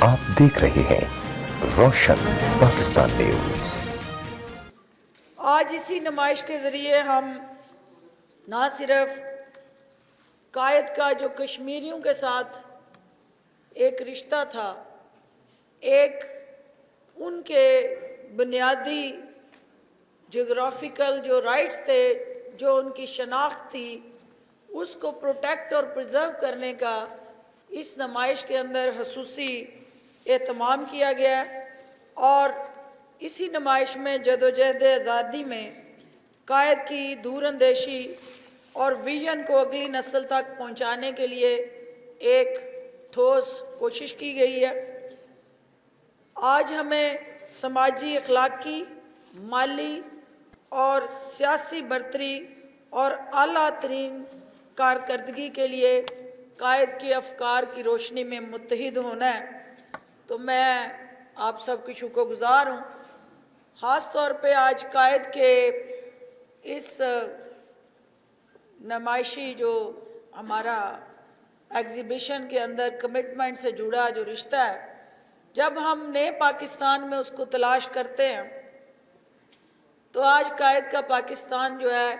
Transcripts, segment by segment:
आप देख रहे हैं रोशन पाकिस्तान न्यूज। आज इसी नुमाइश के ज़रिए हम ना सिर्फ कायद का जो कश्मीरियों के साथ एक रिश्ता था, एक उनके बुनियादी जियोग्राफिकल जो राइट्स थे, जो उनकी शनाख्त थी, उसको प्रोटेक्ट और प्रिजर्व करने का इस नुमाइश के अंदर खसूसी एहतमाम किया गया और इसी नुमाइश में जदोजहद आज़ादी में कायद की दूरअंदेशी और विजन को अगली नस्ल तक पहुंचाने के लिए एक ठोस कोशिश की गई है। आज हमें समाजी, अखलाकी, माली और सियासी बरतरी और आला तरीन कारकर्दगी के लिए कायद के अफकार की रोशनी में मुत्तहिद होना है। तो मैं आप सब की शुक्रगुज़ार हूँ, ख़ास तौर पे आज कायद के इस नुमाइशी जो हमारा एग्ज़िबिशन के अंदर कमिटमेंट से जुड़ा जो रिश्ता है, जब हम नए पाकिस्तान में उसको तलाश करते हैं तो आज कायद का पाकिस्तान जो है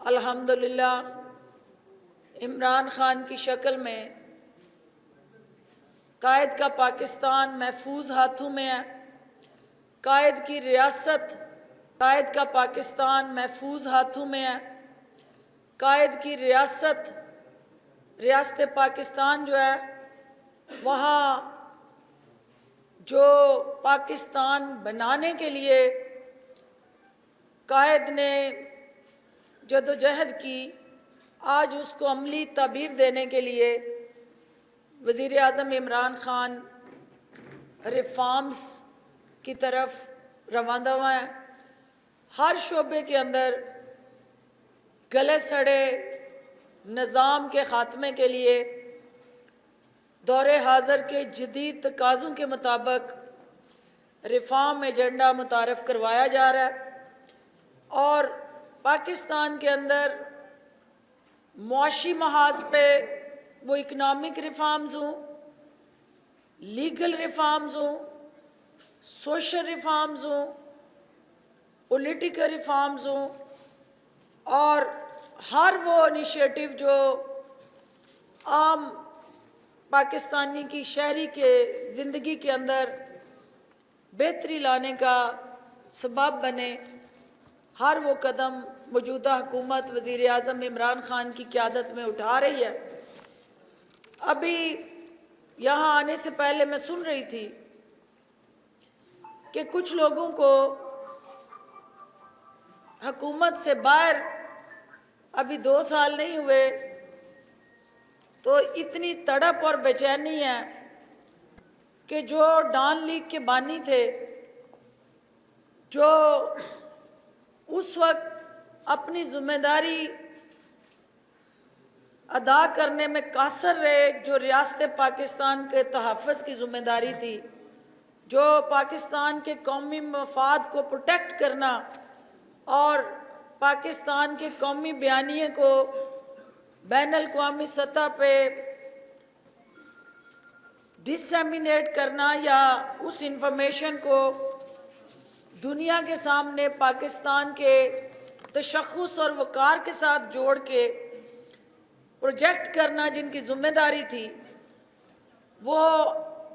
अल्हम्दुलिल्लाह इमरान खान की शक्ल में कायद का पाकिस्तान महफूज हाथों में है। कायद की रियासत, कायद का पाकिस्तान महफूज हाथों में है। कायद की रियासत पाकिस्तान जो है, वहाँ जो पाकिस्तान बनाने के लिए कायद ने जदोजहद की, आज उसको अमली ताबीर देने के लिए वज़ीर आज़म इमरान खान रिफॉर्म्स की तरफ रवाना हुआ है। हर शोबे के अंदर गले सड़े निज़ाम के ख़ात्मे के लिए दौरे हाज़र के जदीद तकाज़ों के मुताबिक रिफॉर्म एजेंडा मुतारफ़ करवाया जा रहा है और पाकिस्तान के अंदर मुआशी महाज पे वो इकनॉमिक रिफॉर्म्स हों, लीगल रिफॉर्म्स हों, सोशल रिफॉर्म्स हों, पॉलिटिकल रिफॉर्म्स हों और हर वो इनिशिएटिव जो आम पाकिस्तानी की शहरी के ज़िंदगी के अंदर बेहतरी लाने का सबब बने, हर वो कदम मौजूदा हुकूमत वज़ीर आज़म इमरान खान की क़यादत में उठा रही है। अभी यहाँ आने से पहले मैं सुन रही थी कि कुछ लोगों को हुकूमत से बाहर अभी 2 साल नहीं हुए तो इतनी तड़प और बेचैनी है कि जो डॉन लीग के बानी थे, जो उस वक्त अपनी ज़िम्मेदारी अदा करने में कासर रहे, जो रियासत पाकिस्तान के तहफ़्फ़ुज़ की ज़िम्मेदारी थी, जो पाकिस्तान के कौमी मफाद को प्रोटेक्ट करना और पाकिस्तान के कौमी बयानिए को बैनुल-अक़वामी सतह पे डिसएमिनेट करना या उस इंफॉर्मेशन को दुनिया के सामने पाकिस्तान के तशख़्ख़ुस और वक़ार के साथ जोड़ के प्रोजेक्ट करना जिनकी ज़िम्मेदारी थी, वो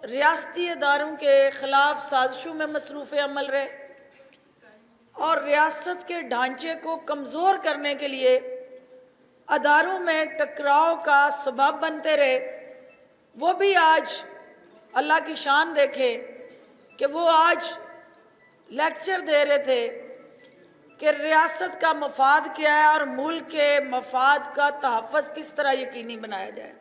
रियासती इदारों के ख़िलाफ़ साजिशों में मसरूफ़ अमल रहे और रियासत के ढांचे को कमज़ोर करने के लिए अदारों में टकराव का सबब बनते रहे। वो भी आज अल्लाह की शान देखें कि वो आज लेक्चर दे रहे थे कि रियासत का मफाद क्या है और मुल्क के मफाद का तहफ़्फ़ुज़ किस तरह यकीनी बनाया जाए।